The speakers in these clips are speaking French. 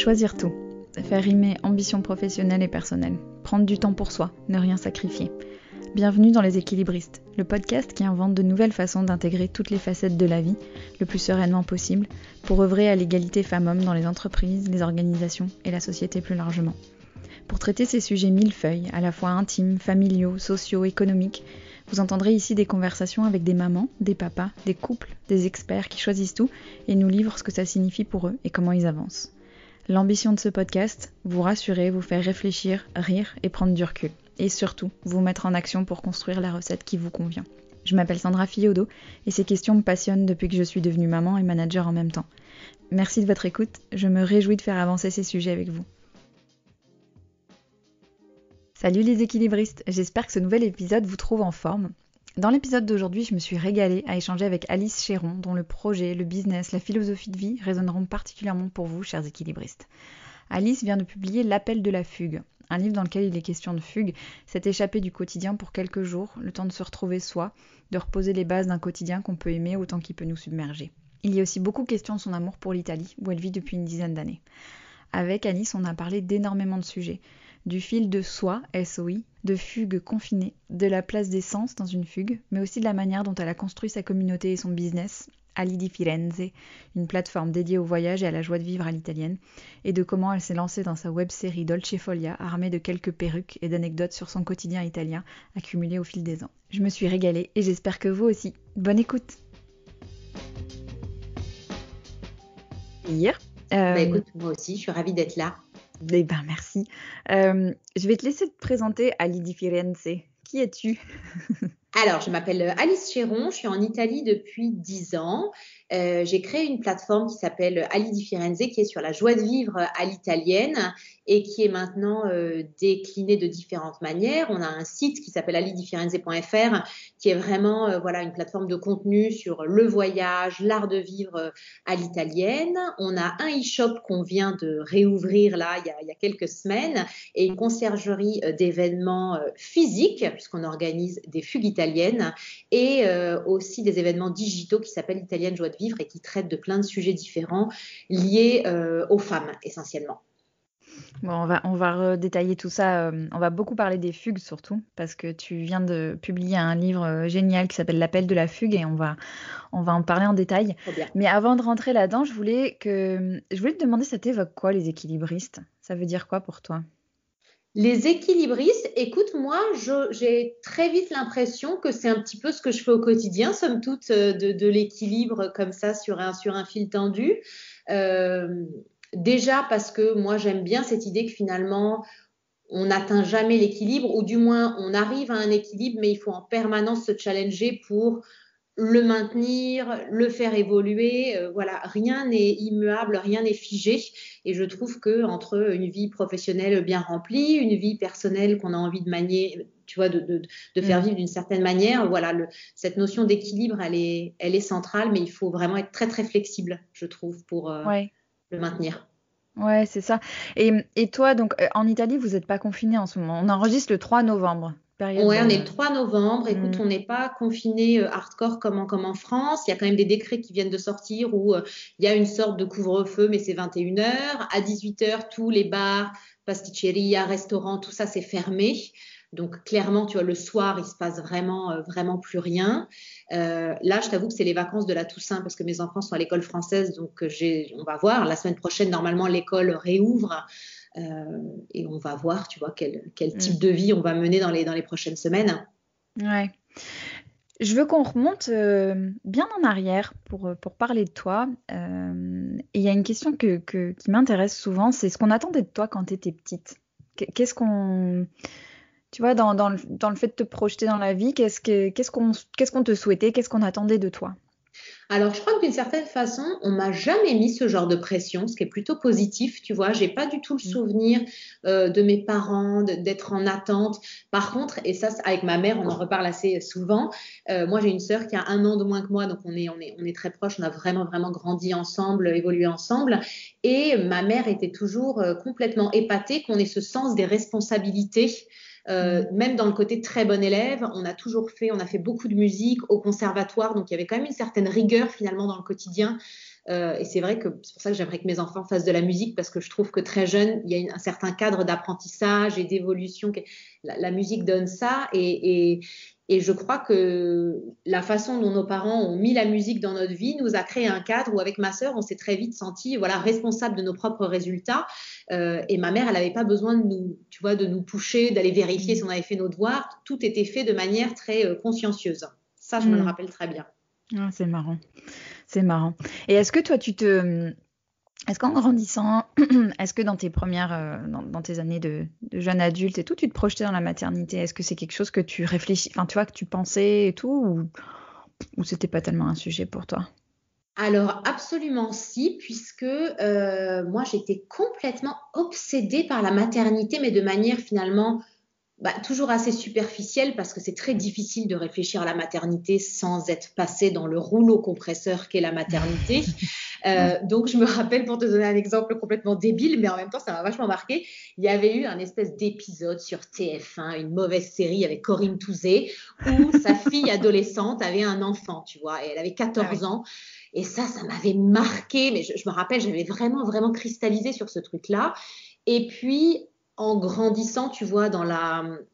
Choisir tout. Faire rimer ambition professionnelle et personnelle. Prendre du temps pour soi, ne rien sacrifier. Bienvenue dans Les Équilibristes, le podcast qui invente de nouvelles façons d'intégrer toutes les facettes de la vie, le plus sereinement possible, pour œuvrer à l'égalité femmes-hommes dans les entreprises, les organisations et la société plus largement. Pour traiter ces sujets millefeuilles, à la fois intimes, familiaux, sociaux, économiques, vous entendrez ici des conversations avec des mamans, des papas, des couples, des experts qui choisissent tout et nous livrent ce que ça signifie pour eux et comment ils avancent. L'ambition de ce podcast, vous rassurer, vous faire réfléchir, rire et prendre du recul. Et surtout, vous mettre en action pour construire la recette qui vous convient. Je m'appelle Sandra Fiodo et ces questions me passionnent depuis que je suis devenue maman et manager en même temps. Merci de votre écoute, je me réjouis de faire avancer ces sujets avec vous. Salut les équilibristes, j'espère que ce nouvel épisode vous trouve en forme. Dans l'épisode d'aujourd'hui, je me suis régalée à échanger avec Alice Chéron, dont le projet, le business, la philosophie de vie résonneront particulièrement pour vous, chers équilibristes. Alice vient de publier L'Appel de la fugue, un livre dans lequel il est question de fugue, s'est échappé du quotidien pour quelques jours, le temps de se retrouver soi, de reposer les bases d'un quotidien qu'on peut aimer autant qu'il peut nous submerger. Il y a aussi beaucoup question de son amour pour l'Italie, où elle vit depuis une dizaine d'années. Avec Alice, on a parlé d'énormément de sujets. Du fil de soi, SOI, de fugue confinée, de la place des sens dans une fugue, mais aussi de la manière dont elle a construit sa communauté et son business, Ali di Firenze, une plateforme dédiée au voyage et à la joie de vivre à l'italienne, et de comment elle s'est lancée dans sa web-série Dolce Folia, armée de quelques perruques et d'anecdotes sur son quotidien italien, accumulées au fil des ans. Je me suis régalée et j'espère que vous aussi. Bonne écoute. Écoute, moi aussi, je suis ravie d'être là. Eh ben, merci. Je vais te laisser te présenter, Ali di Firenze. Qui es-tu ? Alors, je m'appelle Alice Chéron, je suis en Italie depuis 10 ans. J'ai créé une plateforme qui s'appelle Ali di Firenze, qui est sur la joie de vivre à l'italienne et qui est maintenant déclinée de différentes manières. On a un site qui s'appelle alidifirenze.fr qui est vraiment une plateforme de contenu sur le voyage, l'art de vivre à l'italienne. On a un e-shop qu'on vient de réouvrir là il y a quelques semaines et une conciergerie d'événements physiques puisqu'on organise des fugues italiennes et aussi des événements digitaux qui s'appellent Italienne Joie de Vivre et qui traitent de plein de sujets différents liés aux femmes essentiellement. Bon, on va détailler tout ça. On va beaucoup parler des fugues surtout, parce que tu viens de publier un livre génial qui s'appelle L'Appel de la fugue et on va en parler en détail. Mais avant de rentrer là-dedans, je voulais te demander, ça t'évoque quoi les équilibristes ? Ça veut dire quoi pour toi ? Les équilibristes, écoute, moi, j'ai très vite l'impression que c'est un petit peu ce que je fais au quotidien, somme toute, de l'équilibre comme ça sur un fil tendu. Déjà parce que moi, j'aime bien cette idée que finalement, on n'atteint jamais l'équilibre, ou du moins, on arrive à un équilibre, mais il faut en permanence se challenger pour le maintenir, le faire évoluer. Rien n'est immuable, rien n'est figé. Et je trouve que entre une vie professionnelle bien remplie, une vie personnelle qu'on a envie de manier, tu vois, de faire vivre d'une certaine manière, cette notion d'équilibre, elle est centrale, mais il faut vraiment être très très flexible, je trouve, pour le maintenir. Ouais, c'est ça. Et toi, donc, en Italie, vous n'êtes pas confinés en ce moment. On enregistre le 3 novembre. On est le 3 novembre. Écoute, on n'est pas confiné hardcore comme en France. Il y a quand même des décrets qui viennent de sortir où il y a une sorte de couvre-feu, mais c'est 21h. À 18h, tous les bars, pasticceria, restaurants, tout ça, c'est fermé. Donc, clairement, tu vois, le soir, il se passe vraiment plus rien. Là, je t'avoue que c'est les vacances de la Toussaint parce que mes enfants sont à l'école française. Donc, on va voir. La semaine prochaine, normalement, l'école réouvre. Et on va voir, tu vois, quel type de vie on va mener dans les prochaines semaines. Ouais. Je veux qu'on remonte bien en arrière pour parler de toi. Et il y a une question qui m'intéresse souvent, c'est ce qu'on attendait de toi quand tu étais petite. Qu'est-ce qu'on... Tu vois, dans le fait de te projeter dans la vie, qu'est-ce qu'on te souhaitait, qu'est-ce qu'on attendait de toi ? Alors, je crois que d'une certaine façon, on m'a jamais mis ce genre de pression, ce qui est plutôt positif, tu vois. J'ai pas du tout le souvenir de mes parents, d'être en attente. Par contre, et ça, avec ma mère, on en reparle assez souvent. Moi, j'ai une sœur qui a 1 an de moins que moi, donc on est très proches. On a vraiment grandi ensemble, évolué ensemble. Et ma mère était toujours complètement épatée qu'on ait ce sens des responsabilités. Même dans le côté très bon élève, on a fait beaucoup de musique au conservatoire, donc il y avait quand même une certaine rigueur finalement dans le quotidien Et c'est vrai que c'est pour ça que j'aimerais que mes enfants fassent de la musique parce que je trouve que très jeune, il y a un certain cadre d'apprentissage et d'évolution. La musique donne ça et je crois que la façon dont nos parents ont mis la musique dans notre vie nous a créé un cadre où avec ma sœur, on s'est très vite senti voilà, responsable de nos propres résultats. Et ma mère, elle n'avait pas besoin de nous, tu vois, de nous pusher, d'aller vérifier si on avait fait nos devoirs. Tout était fait de manière très consciencieuse. Ça, je me le rappelle très bien. Ah, c'est marrant. C'est marrant. Et est-ce que toi, est-ce qu'en grandissant, est-ce que dans tes dans tes années de jeune adulte et tout, tu te projetais dans la maternité? Est-ce que c'est quelque chose que tu réfléchis, enfin, tu vois, que tu pensais et tout, ou c'était pas tellement un sujet pour toi? Alors absolument si, puisque moi j'étais complètement obsédée par la maternité, mais de manière finalement toujours assez superficielle parce que c'est très difficile de réfléchir à la maternité sans être passé dans le rouleau compresseur qu'est la maternité. Ouais. Donc, je me rappelle, pour te donner un exemple complètement débile, mais en même temps, ça m'a vachement marqué, il y avait eu un espèce d'épisode sur TF1, une mauvaise série avec Corinne Touzé, où sa fille adolescente avait un enfant, tu vois, et elle avait Ah 14 oui. ans. Et ça m'avait marqué, mais je me rappelle, j'avais vraiment, vraiment cristallisé sur ce truc-là. Et puis, en grandissant, tu vois,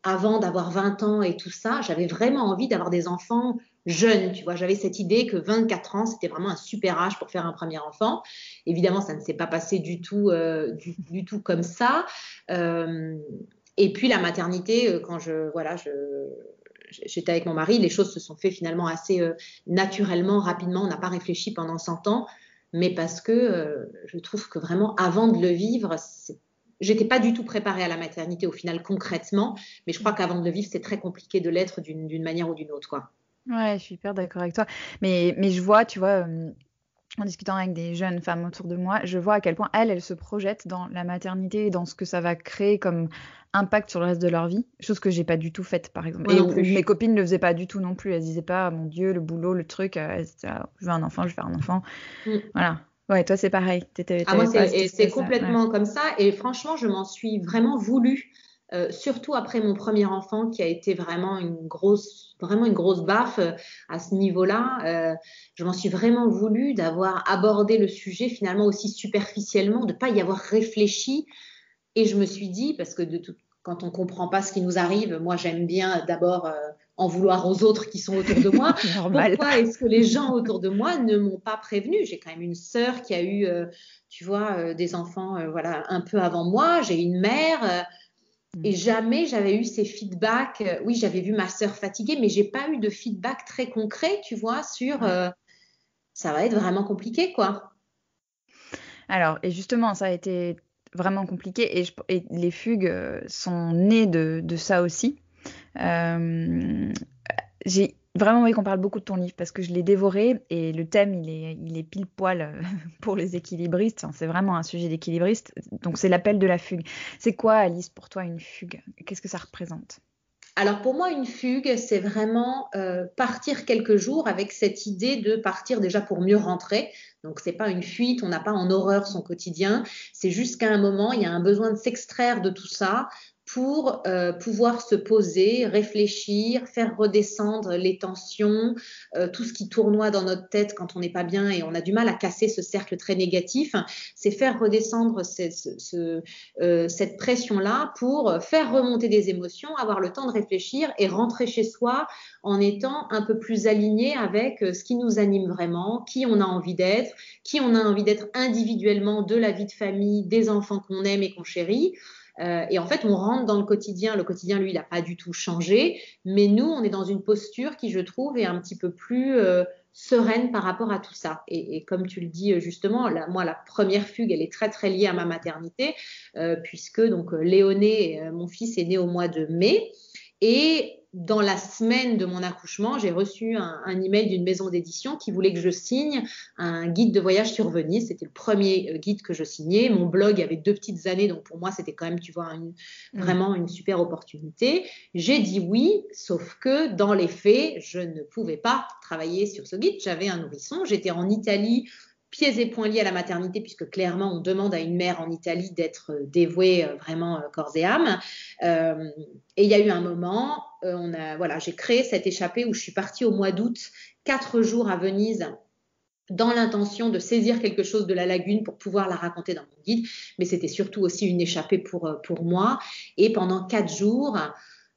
avant d'avoir 20 ans et tout ça, j'avais vraiment envie d'avoir des enfants jeunes, tu vois. J'avais cette idée que 24 ans, c'était vraiment un super âge pour faire un premier enfant. Évidemment, ça ne s'est pas passé du tout, du tout comme ça. Euh, et puis la maternité, quand j'étais avec mon mari, les choses se sont fait finalement assez naturellement, rapidement. On n'a pas réfléchi pendant 100 ans, mais parce que je trouve que vraiment, avant de le vivre, j'étais pas du tout préparée à la maternité au final concrètement, mais je crois qu'avant de le vivre, c'est très compliqué de l'être d'une manière ou d'une autre, quoi. Ouais, je suis hyper d'accord avec toi. Mais je vois, tu vois, en discutant avec des jeunes femmes autour de moi, je vois à quel point elles se projettent dans la maternité et dans ce que ça va créer comme impact sur le reste de leur vie, chose que j'ai pas du tout faite, par exemple. Moi Et non où mes plus. copines ne le faisaient pas du tout non plus. Elles se disaient pas, mon Dieu, le boulot, le truc, elles se disaient, ah, je veux un enfant, je veux faire un enfant. Mm. Voilà. Ouais, toi, c'est pareil. Ah, moi, T'avais pas cet c'est espèce-là. Ouais. complètement comme ça. Et franchement, je m'en suis vraiment voulu, surtout après mon premier enfant qui a été vraiment une grosse baffe à ce niveau-là. Je m'en suis vraiment voulu d'avoir abordé le sujet finalement aussi superficiellement, de ne pas y avoir réfléchi. Et je me suis dit, parce que quand on ne comprend pas ce qui nous arrive, moi j'aime bien d'abord en vouloir aux autres qui sont autour de moi. Normal. Pourquoi est-ce que les gens autour de moi ne m'ont pas prévenu? J'ai quand même une sœur qui a eu, tu vois, des enfants voilà, un peu avant moi. J'ai une mère. Et jamais j'avais eu ces feedbacks. Oui, j'avais vu ma sœur fatiguée, mais j'ai pas eu de feedback très concret, tu vois, sur Ouais. ça va être vraiment compliqué, quoi. Alors, et justement, ça a été vraiment compliqué et les fugues sont nées de ça aussi. Euh, J'ai vraiment envie qu'on parle beaucoup de ton livre parce que je l'ai dévoré et le thème, il est pile poil pour les équilibristes. Enfin, c'est vraiment un sujet d'équilibriste. Donc, c'est l'appel de la fugue. C'est quoi, Alice, pour toi, une fugue? Qu'est-ce que ça représente? Alors pour moi, une fugue, c'est vraiment partir quelques jours avec cette idée de partir déjà pour mieux rentrer. Donc c'est pas une fuite, on n'a pas en horreur son quotidien. C'est juste qu'à un moment, il y a un besoin de s'extraire de tout ça pour pouvoir se poser, réfléchir, faire redescendre les tensions, tout ce qui tournoie dans notre tête quand on n'est pas bien et on a du mal à casser ce cercle très négatif. C'est faire redescendre cette pression-là pour faire remonter des émotions, avoir le temps de réfléchir et rentrer chez soi en étant un peu plus aligné avec ce qui nous anime vraiment, qui on a envie d'être individuellement de la vie de famille, des enfants qu'on aime et qu'on chérit. Et en fait, on rentre dans le quotidien. Le quotidien, lui, il n'a pas du tout changé. Mais nous, on est dans une posture qui, je trouve, est un petit peu plus sereine par rapport à tout ça. Et comme tu le dis justement, moi, la première fugue, elle est très, très liée à ma maternité, puisque donc Léoné, mon fils, est né au mois de mai. Et dans la semaine de mon accouchement, j'ai reçu un email d'une maison d'édition qui voulait que je signe un guide de voyage sur Venise. C'était le premier guide que je signais. Mon blog avait 2 petites années, donc pour moi, c'était quand même, tu vois, Mm. vraiment une super opportunité. J'ai dit oui, sauf que dans les faits, je ne pouvais pas travailler sur ce guide. J'avais un nourrisson. J'étais en Italie pieds et poings liés à la maternité, puisque clairement, on demande à une mère en Italie d'être dévouée vraiment corps et âme. Euh, et il y a eu un moment, voilà, j'ai créé cette échappée où je suis partie au mois d'août, 4 jours à Venise dans l'intention de saisir quelque chose de la lagune pour pouvoir la raconter dans mon guide, mais c'était surtout aussi une échappée pour moi. Et pendant 4 jours,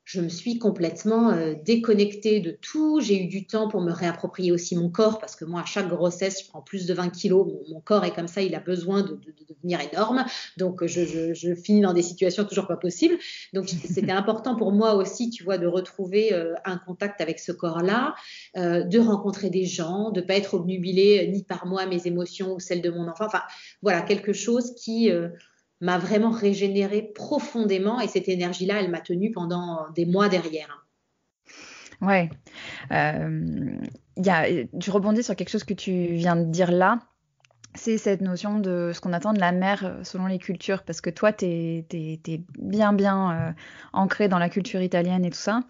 je me suis complètement déconnectée de tout. J'ai eu du temps pour me réapproprier aussi mon corps, parce que moi, à chaque grossesse, je prends plus de 20 kilos. Mon corps est comme ça, il a besoin de devenir énorme. Donc, je finis dans des situations toujours pas possibles. Donc, c'était important pour moi aussi, tu vois, de retrouver un contact avec ce corps-là, de rencontrer des gens, de pas être obnubilée ni par moi, mes émotions ou celles de mon enfant. Enfin, voilà, quelque chose qui m'a vraiment régénérée profondément, et cette énergie-là, elle m'a tenue pendant des mois derrière. Ouais. Je rebondis sur quelque chose que tu viens de dire là. C'est cette notion de ce qu'on attend de la mère selon les cultures, parce que toi, t'es bien ancré dans la culture italienne et tout ça.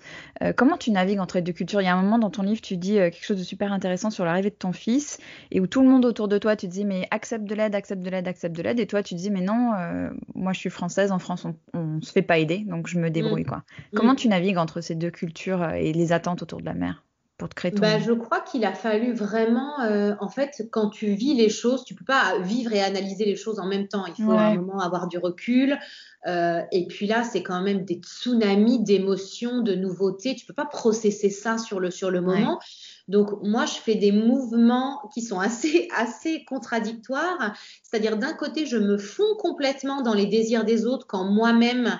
Comment tu navigues entre les deux cultures? Il y a un moment dans ton livre, tu dis quelque chose de super intéressant sur l'arrivée de ton fils, et où tout le monde autour de toi, tu te dis, mais accepte de l'aide, accepte de l'aide, accepte de l'aide, et toi, tu te dis, mais non, moi je suis française, en France, on se fait pas aider, donc je me débrouille, quoi. Comment tu navigues entre ces deux cultures et les attentes autour de la mère pour te créer ton... Je crois qu'il a fallu vraiment, en fait, quand tu vis les choses, tu peux pas vivre et analyser les choses en même temps. Il faut à un Ouais, moment avoir du recul. Et puis là, c'est quand même des tsunamis d'émotions, de nouveautés. Tu peux pas processer ça sur le ouais. moment. Donc moi, je fais des mouvements qui sont assez contradictoires. C'est-à-dire, d'un côté, je me fonds complètement dans les désirs des autres quand moi-même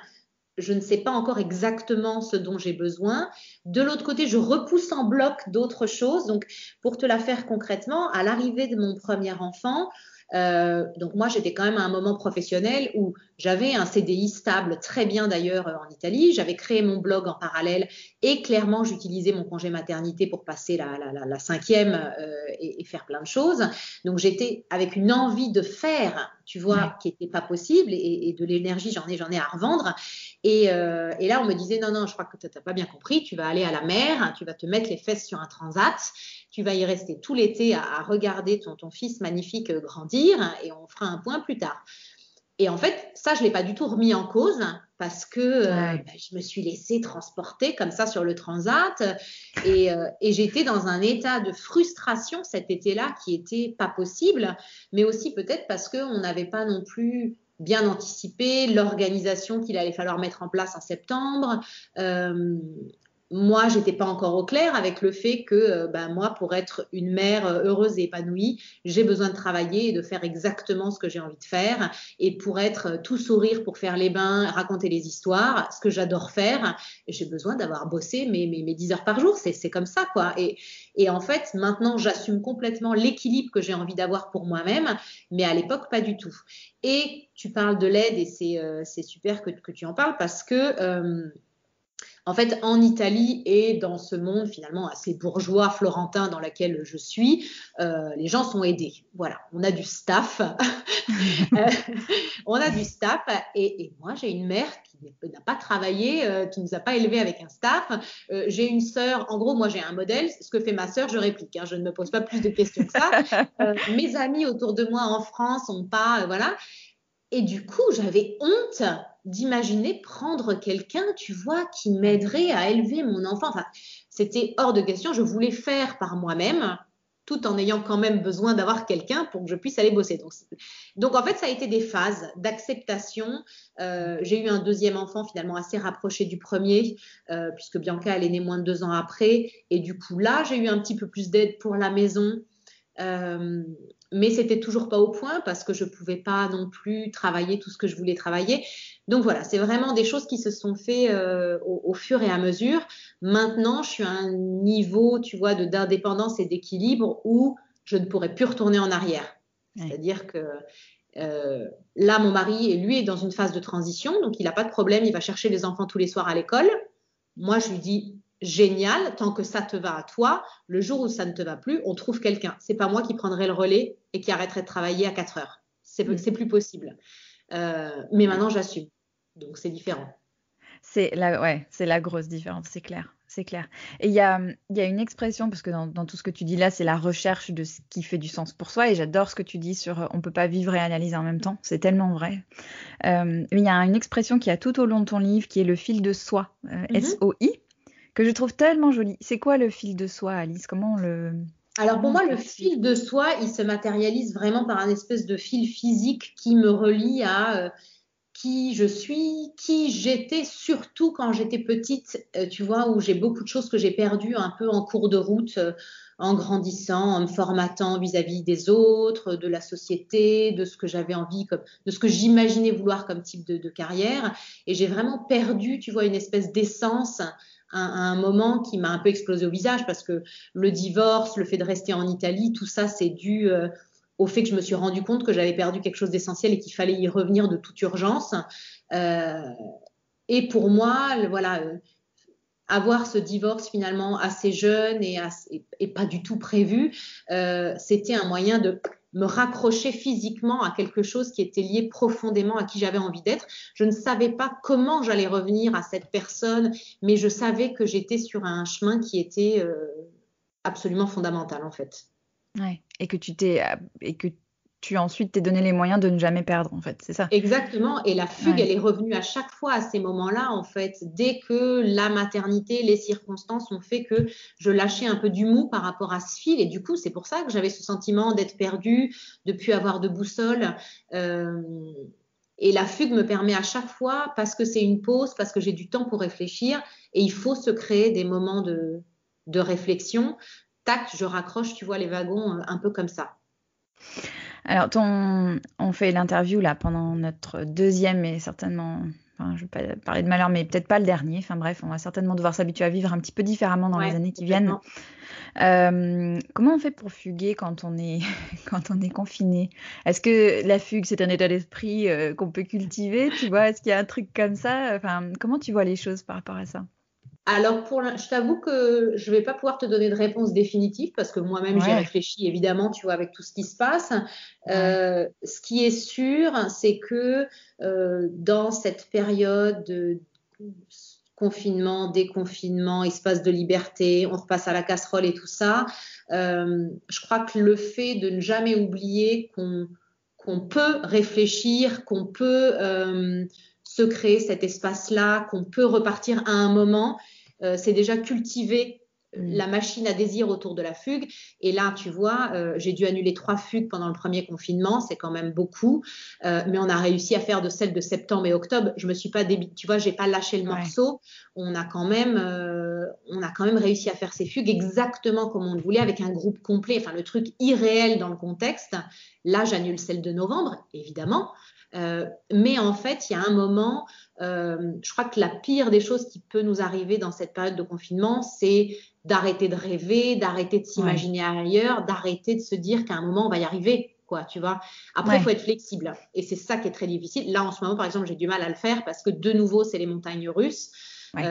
je ne sais pas encore exactement ce dont j'ai besoin. De l'autre côté, je repousse en bloc d'autres choses. Donc, pour te la faire concrètement, à l'arrivée de mon premier enfant, donc moi, j'étais quand même à un moment professionnel où j'avais un CDI stable, très bien d'ailleurs en Italie. J'avais créé mon blog en parallèle et clairement, j'utilisais mon congé maternité pour passer la cinquième et faire plein de choses. Donc, j'étais avec une envie de faire, tu Ouais. vois, qui n'était pas possible, et de l'énergie, j'en ai à revendre. Et là, on me disait, non, je crois que tu n'as pas bien compris, tu vas aller à la mer, tu vas te mettre les fesses sur un transat, tu vas y rester tout l'été à regarder ton fils magnifique grandir, et on fera un point plus tard. Et en fait, ça, je ne l'ai pas du tout remis en cause, parce que Ouais. je me suis laissée transporter comme ça sur le transat, et j'étais dans un état de frustration cet été-là qui était pas possible, mais aussi peut-être parce qu'on n'avait pas non plus bien anticipé l'organisation qu'il allait falloir mettre en place en septembre. Euh, Moi, j'étais pas encore au clair avec le fait que moi, pour être une mère heureuse et épanouie, j'ai besoin de travailler et de faire exactement ce que j'ai envie de faire. Et pour être tout sourire, pour faire les bains, raconter les histoires, ce que j'adore faire, j'ai besoin d'avoir bossé mes 10 heures par jour. C'est comme ça, quoi. Et en fait, maintenant, j'assume complètement l'équilibre que j'ai envie d'avoir pour moi-même, mais à l'époque, pas du tout. Et tu parles de l'aide, et c'est super que tu en parles, parce que en fait, en Italie et dans ce monde finalement assez bourgeois, florentin dans lequel je suis, les gens sont aidés. Voilà, on a du staff. On a du staff, et moi j'ai une mère qui n'a pas travaillé, qui ne nous a pas élevés avec un staff. J'ai une sœur, en gros moi j'ai un modèle, ce que fait ma sœur je réplique, hein, je ne me pose pas plus de questions que ça. Mes amis autour de moi en France n'ont pas, voilà. Et du coup, j'avais honte d'imaginer prendre quelqu'un, tu vois, qui m'aiderait à élever mon enfant. Enfin, c'était hors de question. Je voulais faire par moi-même, tout en ayant quand même besoin d'avoir quelqu'un pour que je puisse aller bosser. Donc en fait, ça a été des phases d'acceptation. J'ai eu un deuxième enfant finalement assez rapproché du premier, puisque Bianca, elle est née moins de 2 ans après. Et du coup, là, j'ai eu un petit peu plus d'aide pour la maison. Euh, mais c'était toujours pas au point, parce que je pouvais pas non plus travailler tout ce que je voulais travailler. Donc voilà, c'est vraiment des choses qui se sont fait au fur et à mesure. Maintenant, je suis à un niveau, tu vois, d'indépendance et d'équilibre où je ne pourrais plus retourner en arrière. Ouais. C'est-à-dire que là, mon mari, lui, est dans une phase de transition, donc il n'a pas de problème, il va chercher les enfants tous les soirs à l'école. Moi, je lui dis, génial, tant que ça te va à toi, le jour où ça ne te va plus, on trouve quelqu'un. C'est pas moi qui prendrai le relais et qui arrêterai de travailler à 4 heures. C'est plus possible. Mais maintenant, j'assume. Donc, c'est différent. C'est la grosse différence, c'est clair, c'est clair. Et il y a une expression, parce que dans tout ce que tu dis là, c'est la recherche de ce qui fait du sens pour soi, et j'adore ce que tu dis sur on peut pas vivre et analyser en même temps, c'est tellement vrai. Mais il y a une expression qui a tout au long de ton livre, qui est le fil de soi, Mm-hmm. SOI, que je trouve tellement joli. C'est quoi le fil de soi, Alice? Comment on le... Alors pour moi, le fil de soie, il se matérialise vraiment par un espèce de fil physique qui me relie à qui je suis, qui j'étais, surtout quand j'étais petite, tu vois, où j'ai beaucoup de choses que j'ai perdues un peu en cours de route, en grandissant, en me formatant vis-à-vis des autres, de la société, de ce que j'avais envie, de ce que j'imaginais vouloir comme type de carrière. Et j'ai vraiment perdu, tu vois, une espèce d'essence à un moment qui m'a un peu explosé au visage parce que le divorce, le fait de rester en Italie, tout ça, c'est dû au fait que je me suis rendu compte que j'avais perdu quelque chose d'essentiel et qu'il fallait y revenir de toute urgence. Euh, et pour moi, voilà, avoir ce divorce finalement assez jeune et pas du tout prévu, c'était un moyen de me raccrocher physiquement à quelque chose qui était lié profondément à qui j'avais envie d'être. Je ne savais pas comment j'allais revenir à cette personne, mais je savais que j'étais sur un chemin qui était absolument fondamental en fait. Ouais. Et que tu ensuite t'es donné les moyens de ne jamais perdre, en fait, c'est ça? Exactement. Et la fugue, Ouais. elle est revenue à chaque fois à ces moments-là, en fait. Dès que la maternité, les circonstances ont fait que je lâchais un peu du mou par rapport à ce fil. Et du coup, c'est pour ça que j'avais ce sentiment d'être perdue, de plus avoir de boussole. Euh, et la fugue me permet à chaque fois, parce que c'est une pause, parce que j'ai du temps pour réfléchir, et il faut se créer des moments de réflexion. Tac, je raccroche, tu vois, les wagons un peu comme ça. Alors, on fait l'interview là pendant notre deuxième et certainement, enfin, je vais pas parler de malheur, mais peut-être pas le dernier. Enfin bref, on va certainement devoir s'habituer à vivre un petit peu différemment dans les Ouais, années qui viennent. complètement. Comment on fait pour fuguer quand on est, quand on est confiné? Est-ce que la fugue, c'est un état d'esprit qu'on peut cultiver, tu vois? Est-ce qu'il y a un truc comme ça? Enfin, comment tu vois les choses par rapport à ça? Alors, je t'avoue que je ne vais pas pouvoir te donner de réponse définitive parce que moi-même, j'y Ouais, réfléchis évidemment, tu vois, avec tout ce qui se passe. ouais. Ce qui est sûr, c'est que dans cette période de confinement, déconfinement, espace de liberté, on repasse à la casserole et tout ça, je crois que le fait de ne jamais oublier qu'on peut réfléchir, qu'on peut se créer cet espace-là, qu'on peut repartir à un moment, c'est déjà cultiver Mm. la machine à désir autour de la fugue. Et là, tu vois, j'ai dû annuler 3 fugues pendant le premier confinement, c'est quand même beaucoup, mais on a réussi à faire de celles de septembre et octobre. Je me suis pas tu vois, j'ai pas lâché le Ouais, morceau. On a quand même réussi à faire ces fugues exactement comme on le voulait, avec un groupe complet. Enfin, le truc irréel dans le contexte. Là, j'annule celle de novembre, évidemment. Mais en fait, il y a un moment, je crois que la pire des choses qui peut nous arriver dans cette période de confinement, c'est d'arrêter de rêver, d'arrêter de ouais, s'imaginer ailleurs, d'arrêter de se dire qu'à un moment, on va y arriver. Quoi, tu vois. Après, il faut ouais. être flexible. Et c'est ça qui est très difficile. Là, en ce moment, par exemple, j'ai du mal à le faire parce que de nouveau, c'est les montagnes russes. Ouais.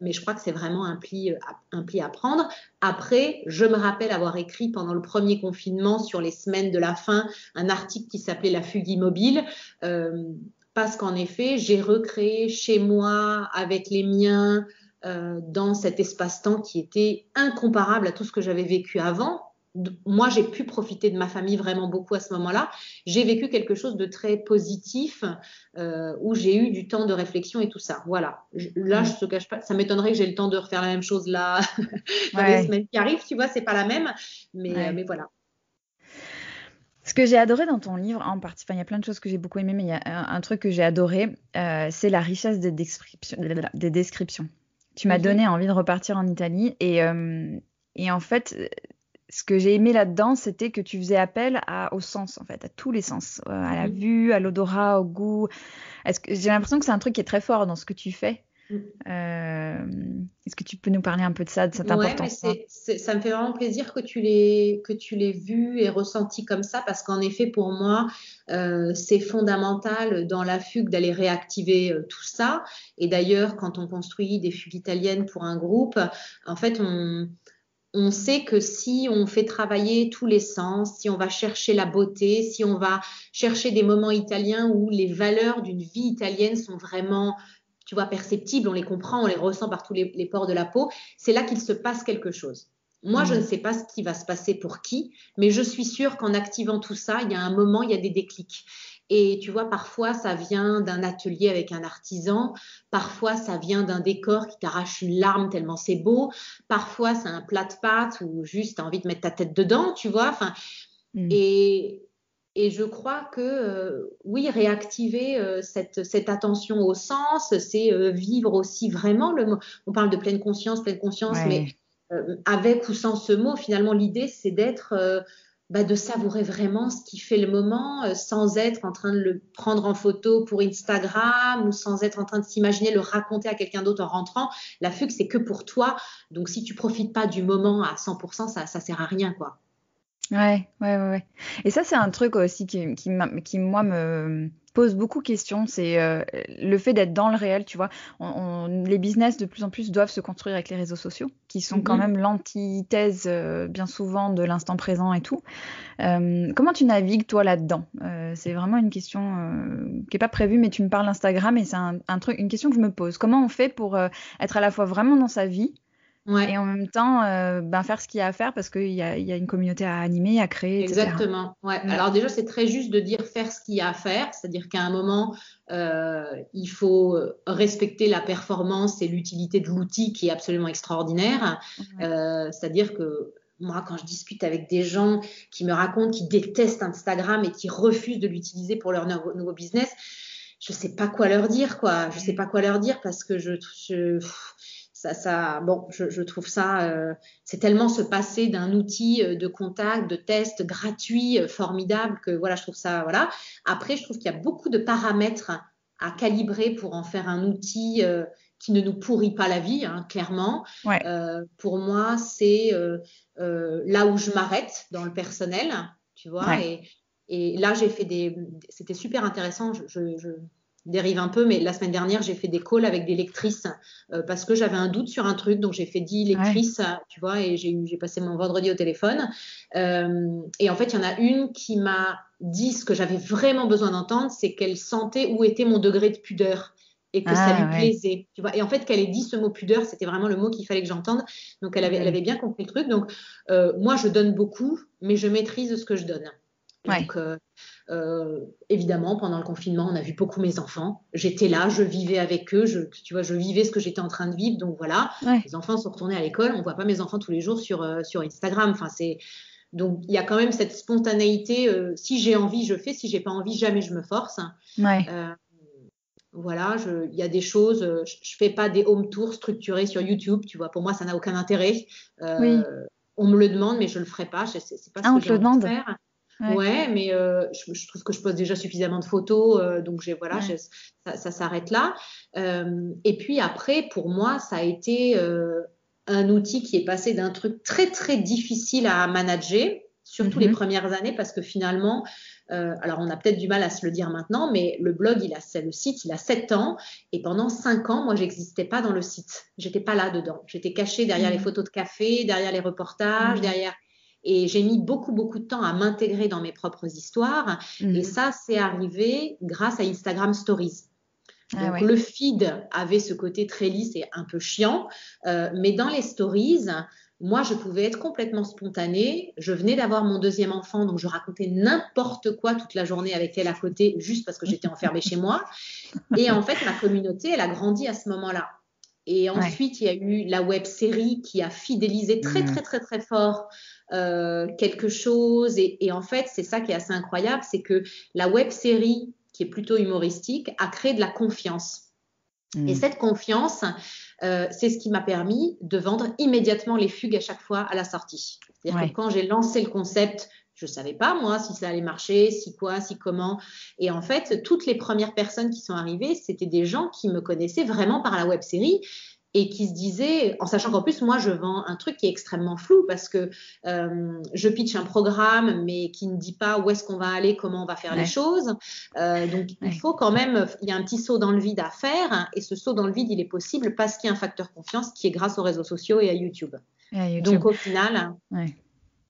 Mais je crois que c'est vraiment un pli à prendre. Après, je me rappelle avoir écrit pendant le premier confinement, sur les semaines de la fin, un article qui s'appelait La fugue immobile. Euh, Parce qu'en effet, j'ai recréé chez moi, avec les miens, dans cet espace-temps qui était incomparable à tout ce que j'avais vécu avant. Moi, j'ai pu profiter de ma famille vraiment beaucoup à ce moment-là. J'ai vécu quelque chose de très positif où j'ai eu du temps de réflexion et tout ça. Voilà. Là, je Mm. ne te cache pas, ça m'étonnerait que j'ai le temps de refaire la même chose là dans les Ouais, semaines qui arrivent. Tu vois, c'est pas la même, ouais. mais voilà. Ce que j'ai adoré dans ton livre, en partie, enfin, il y a plein de choses que j'ai beaucoup aimé, mais il y a un truc que j'ai adoré, c'est la richesse des descriptions. Tu m'as Mm-hmm. donné envie de repartir en Italie et en fait, ce que j'ai aimé là-dedans, c'était que tu faisais appel au sens, en fait, à tous les sens, à la Mm-hmm. vue, à l'odorat, au goût. J'ai l'impression que c'est un truc qui est très fort dans ce que tu fais. Mm. Est-ce que tu peux nous parler un peu de ça, de cette Ouais, mais importance-là? ça me fait vraiment plaisir que tu l'aies vu et ressenti comme ça, parce qu'en effet, pour moi, c'est fondamental dans la fugue d'aller réactiver tout ça. Et d'ailleurs, quand on construit des fugues italiennes pour un groupe, en fait, on sait que si on fait travailler tous les sens, si on va chercher la beauté, si on va chercher des moments italiens où les valeurs d'une vie italienne sont vraiment, tu vois, perceptibles, on les comprend, on les ressent par tous les pores de la peau, c'est là qu'il se passe quelque chose. Moi, je ne Mm. sais pas ce qui va se passer pour qui, mais je suis sûre qu'en activant tout ça, il y a un moment, il y a des déclics. Et tu vois, parfois, ça vient d'un atelier avec un artisan. Parfois, ça vient d'un décor qui t'arrache une larme tellement c'est beau. Parfois, c'est un plat de pâtes où juste tu as envie de mettre ta tête dedans, tu vois. Enfin, Mm. et, et je crois que, oui, réactiver cette attention au sens, c'est vivre aussi vraiment on parle de pleine conscience, mais Ouais. avec ou sans ce mot, finalement, l'idée, c'est d'être, de savourer vraiment ce qui fait le moment, sans être en train de le prendre en photo pour Instagram ou sans être en train de s'imaginer le raconter à quelqu'un d'autre en rentrant. La fugue, c'est que pour toi. Donc, si tu profites pas du moment à 100%, ça sert à rien, quoi. Ouais. Et ça, c'est un truc aussi qui, moi, me pose beaucoup de questions. C'est le fait d'être dans le réel, tu vois. Les business, de plus en plus, doivent se construire avec les réseaux sociaux, qui sont quand Mhm. même l'antithèse, bien souvent, de l'instant présent et tout. Comment tu navigues, toi, là-dedans? C'est vraiment une question qui n'est pas prévue, mais tu me parles d'Instagram et c'est un truc, une question que je me pose. Comment on fait pour être à la fois vraiment dans sa vie et Ouais. en même temps, faire ce qu'il y a à faire parce qu'il y a une communauté à animer, à créer, etc. Exactement. Ouais. Mm. Alors déjà, c'est très juste de dire faire ce qu'il y a à faire, c'est-à-dire qu'à un moment, il faut respecter la performance et l'utilité de l'outil qui est absolument extraordinaire. Ouais. C'est-à-dire que moi, quand je discute avec des gens qui me racontent qu'ils détestent Instagram et qui refusent de l'utiliser pour leur nouveau business, je sais pas quoi leur dire, quoi. Je sais pas quoi leur dire parce que je trouve ça, c'est tellement se passer d'un outil de contact, de test gratuit, formidable que voilà, je trouve ça, voilà. Après, je trouve qu'il y a beaucoup de paramètres à calibrer pour en faire un outil qui ne nous pourrit pas la vie, hein, clairement. Ouais. Pour moi, c'est là où je m'arrête dans le personnel, tu vois. Ouais. Et là, c'était super intéressant. Je dérive un peu, mais la semaine dernière, j'ai fait des calls avec des lectrices parce que j'avais un doute sur un truc. Donc, j'ai fait 10 Ouais. lectrices, tu vois, et j'ai passé mon vendredi au téléphone. Et en fait, il y en a une qui m'a dit ce que j'avais vraiment besoin d'entendre, c'est qu'elle sentait où était mon degré de pudeur et que ça lui Ah ouais. plaisait, tu vois. Et en fait, qu'elle ait dit ce mot pudeur, c'était vraiment le mot qu'il fallait que j'entende. Donc, elle Mm. avait bien compris le truc. Donc, moi, je donne beaucoup, mais je maîtrise ce que je donne. Ouais. Donc, évidemment, pendant le confinement, on a vu beaucoup mes enfants. J'étais là, je vivais avec eux, tu vois, je vivais ce que j'étais en train de vivre. Donc voilà, Ouais. les enfants sont retournés à l'école. On voit pas mes enfants tous les jours sur Instagram. Enfin, donc il y a quand même cette spontanéité. Si j'ai envie, je fais. Si j'ai pas envie, jamais je me force. Ouais. Euh, voilà, il y a des choses. Je fais pas des home tours structurés sur YouTube. Tu vois, pour moi, ça n'a aucun intérêt. Oui. On me le demande, mais je le ferai pas. C'est pas ce Ah, que on te j'ai le envie de demande? faire. Ouais. Ouais, mais je trouve que je pose déjà suffisamment de photos, donc voilà, Ouais. ça s'arrête là. Et puis après, pour moi, ça a été un outil qui est passé d'un truc très très difficile à manager, surtout les Mhm. premières années, parce que finalement, alors on a peut-être du mal à se le dire maintenant, mais le blog, le site, il a 7 ans, et pendant 5 ans, moi, j'existais pas dans le site, j'étais pas là dedans, j'étais cachée derrière les Mm. photos de café, derrière les reportages, Mm. derrière. Et j'ai mis beaucoup, beaucoup de temps à m'intégrer dans mes propres histoires. Et Mhm. ça, c'est arrivé grâce à Instagram Stories. Ah Donc, ouais. le feed avait ce côté très lisse et un peu chiant. Mais dans les stories, moi, je pouvais être complètement spontanée. Je venais d'avoir mon deuxième enfant, donc je racontais n'importe quoi toute la journée avec elle à côté, juste parce que j'étais enfermée chez moi. Et en fait, ma communauté, elle a grandi à ce moment-là. Et Ouais. ensuite, il y a eu la web série qui a fidélisé très, Mm. très, très, très fort quelque chose. Et en fait, c'est ça qui est assez incroyable, c'est que la web série, qui est plutôt humoristique, a créé de la confiance. Et Mm. cette confiance, c'est ce qui m'a permis de vendre immédiatement les fugues à chaque fois à la sortie. C'est-à-dire que Ouais. quand j'ai lancé le concept, je ne savais pas, moi, si ça allait marcher, si quoi, si comment. Et en fait, toutes les premières personnes qui sont arrivées, c'était des gens qui me connaissaient vraiment par la web série et qui se disaient, en sachant qu'en plus, moi, je vends un truc qui est extrêmement flou parce que je pitch un programme, mais qui ne dit pas où est-ce qu'on va aller, comment on va faire les Ouais. choses. Donc, il Ouais. faut quand même, il y a un petit saut dans le vide à faire, et ce saut dans le vide, il est possible parce qu'il y a un facteur confiance qui est grâce aux réseaux sociaux et à YouTube. Et à YouTube. Donc, au final, Ouais.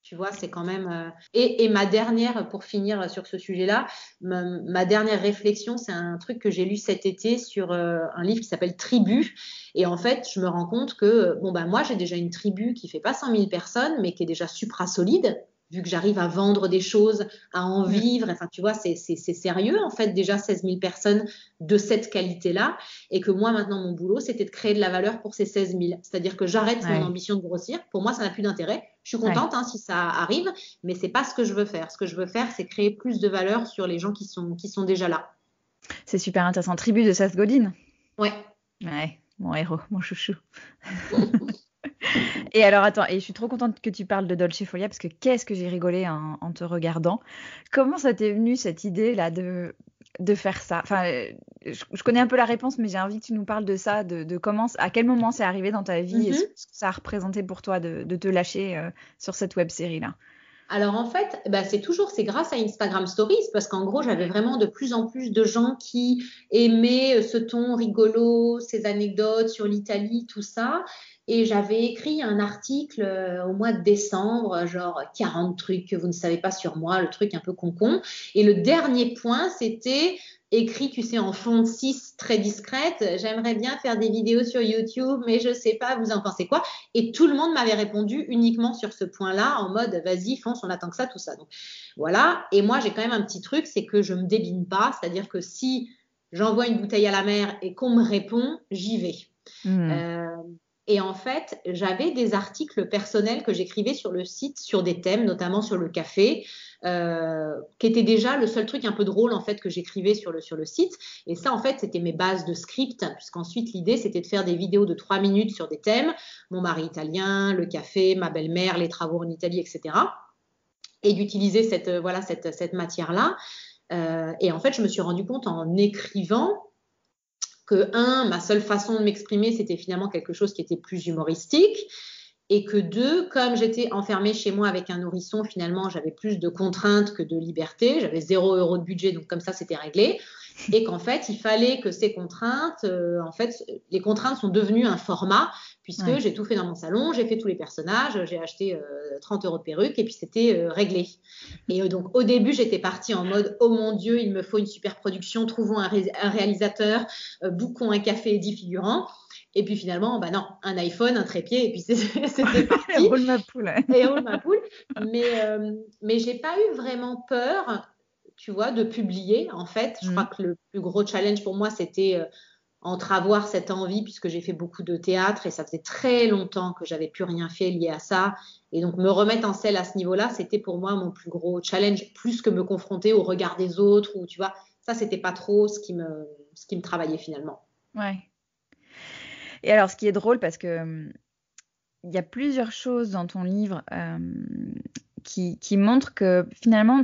tu vois, c'est quand même. Et ma dernière, pour finir sur ce sujet-là, ma dernière réflexion, c'est un truc que j'ai lu cet été sur un livre qui s'appelle Tribu. Et en fait, je me rends compte que, bon, bah, moi, j'ai déjà une tribu qui fait pas 100 000 personnes, mais qui est déjà supra solide, vu que j'arrive à vendre des choses, à en vivre. Enfin, tu vois, c'est sérieux, en fait, déjà 16 000 personnes de cette qualité-là. Et que moi, maintenant, mon boulot, c'était de créer de la valeur pour ces 16 000. C'est-à-dire que j'arrête mon ambition de grossir. Pour moi, ça n'a plus d'intérêt. Je suis contente si ça arrive, mais c'est pas ce que je veux faire. Ce que je veux faire, c'est créer plus de valeur sur les gens qui sont déjà là. C'est super intéressant. Tribu de Seth Godin. Ouais. Ouais, mon héros, mon chouchou. Et alors, attends, et je suis trop contente que tu parles de Dolce Folia parce que qu'est-ce que j'ai rigolé en te regardant. Comment ça t'est venu cette idée-là de faire ça? Enfin, je connais un peu la réponse, mais j'ai envie que tu nous parles de ça, de comment, à quel moment c'est arrivé dans ta vie et ce que ça a représenté pour toi de te lâcher sur cette web-série-là. Alors en fait, c'est grâce à Instagram Stories parce qu'en gros, j'avais vraiment de plus en plus de gens qui aimaient ce ton rigolo, ces anecdotes sur l'Italie, tout ça. Et j'avais écrit un article au mois de décembre, genre 40 trucs que vous ne savez pas sur moi, le truc un peu concon. Et le dernier point, c'était écrit, tu sais, en fond 6, très discrète. J'aimerais bien faire des vidéos sur YouTube, mais je sais pas, vous en pensez quoi? Et tout le monde m'avait répondu uniquement sur ce point-là, en mode, vas-y, fonce, on attend que ça, tout ça. Donc voilà. Et moi, j'ai quand même un petit truc, c'est que je me débine pas. C'est-à-dire que si j'envoie une bouteille à la mer et qu'on me répond, j'y vais. Et en fait, j'avais des articles personnels que j'écrivais sur le site sur des thèmes, notamment sur le café, qui était déjà le seul truc un peu drôle en fait que j'écrivais sur le site. Et ça, en fait, c'était mes bases de script, puisqu'ensuite l'idée c'était de faire des vidéos de 3 minutes sur des thèmes, mon mari italien, le café, ma belle-mère, les travaux en Italie, etc. Et d'utiliser cette matière-là. Et en fait, je me suis rendu compte en écrivant que ma seule façon de m'exprimer, c'était finalement quelque chose qui était plus humoristique. Et que 2, comme j'étais enfermée chez moi avec un nourrisson, finalement, j'avais plus de contraintes que de liberté. J'avais 0 € de budget, donc comme ça, c'était réglé. Et qu'en fait, il fallait que ces contraintes, les contraintes sont devenues un format, puisque j'ai tout fait dans mon salon, j'ai fait tous les personnages, j'ai acheté 30 € de perruque, et puis c'était réglé. Et donc, au début, j'étais partie en mode, oh mon Dieu, il me faut une super production, trouvons un réalisateur, bouquons un café et 10 figurants. Et puis finalement, non, un iPhone, un trépied, et puis c'était parti. Roule ma poule. Et roule ma poule. Mais j'ai pas eu vraiment peur, tu vois, de publier. En fait, je crois que le plus gros challenge pour moi, c'était entre avoir cette envie, puisque j'ai fait beaucoup de théâtre et ça faisait très longtemps que j'avais plus rien fait lié à ça. Et donc, me remettre en selle à ce niveau-là, c'était pour moi mon plus gros challenge, plus que me confronter au regard des autres, ou tu vois, ça, c'était pas trop ce qui me travaillait finalement. Ouais. Et alors, ce qui est drôle, parce que il y a plusieurs choses dans ton livre qui montrent que finalement,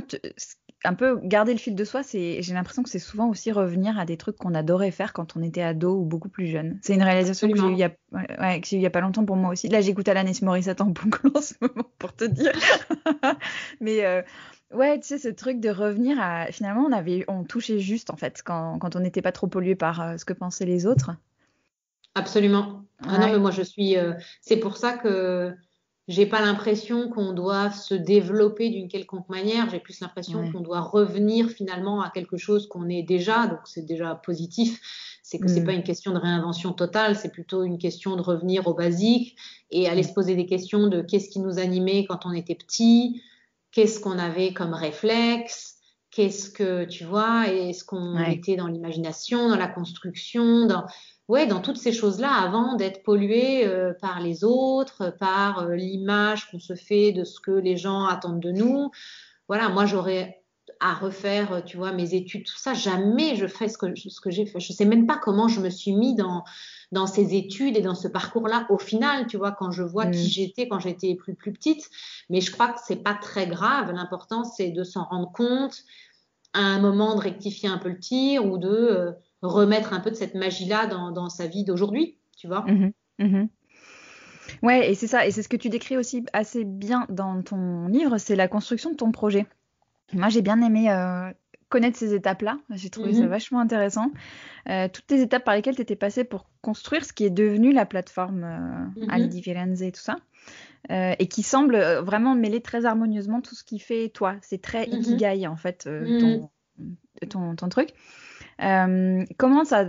un peu garder le fil de soi, j'ai l'impression que c'est souvent aussi revenir à des trucs qu'on adorait faire quand on était ado ou beaucoup plus jeune. C'est une réalisation que j'ai eue il y a pas longtemps pour moi aussi. Là, j'écoute Alanis Morissette en boucle en ce moment, pour te dire. Mais ouais, tu sais, ce truc de revenir à... Finalement, on touchait juste, en fait, quand on n'était pas trop pollué par ce que pensaient les autres. Absolument. Ah non, mais moi, c'est pour ça que j'ai pas l'impression qu'on doit se développer d'une quelconque manière. J'ai plus l'impression qu'on doit revenir finalement à quelque chose qu'on est déjà. Donc, c'est déjà positif. C'est que c'est pas une question de réinvention totale. C'est plutôt une question de revenir au basique et aller se poser des questions de qu'est-ce qui nous animait quand on était petit, qu'est-ce qu'on avait comme réflexe, qu'est-ce que, tu vois, est-ce qu'on était dans l'imagination, dans la construction, dans toutes ces choses-là avant d'être pollué par les autres, par l'image qu'on se fait de ce que les gens attendent de nous. Voilà, moi j'aurais à refaire, tu vois, mes études, tout ça. Jamais je fais ce que j'ai fait. Je sais même pas comment je me suis mis dans ces études et dans ce parcours-là au final, tu vois, quand je vois qui j'étais quand j'étais plus petite. Mais je crois que c'est pas très grave. L'important, c'est de s'en rendre compte à un moment, de rectifier un peu le tir ou de remettre un peu de cette magie-là dans sa vie d'aujourd'hui, tu vois. Ouais, et c'est ça, et c'est ce que tu décris aussi assez bien dans ton livre, c'est la construction de ton projet. Moi, j'ai bien aimé connaître ces étapes-là, j'ai trouvé ça vachement intéressant. Toutes les étapes par lesquelles tu étais passée pour construire ce qui est devenu la plateforme Ali di Firenze et tout ça, et qui semble vraiment mêler très harmonieusement tout ce qui fait toi. C'est très ikigai, en fait, ton truc. Comment ça...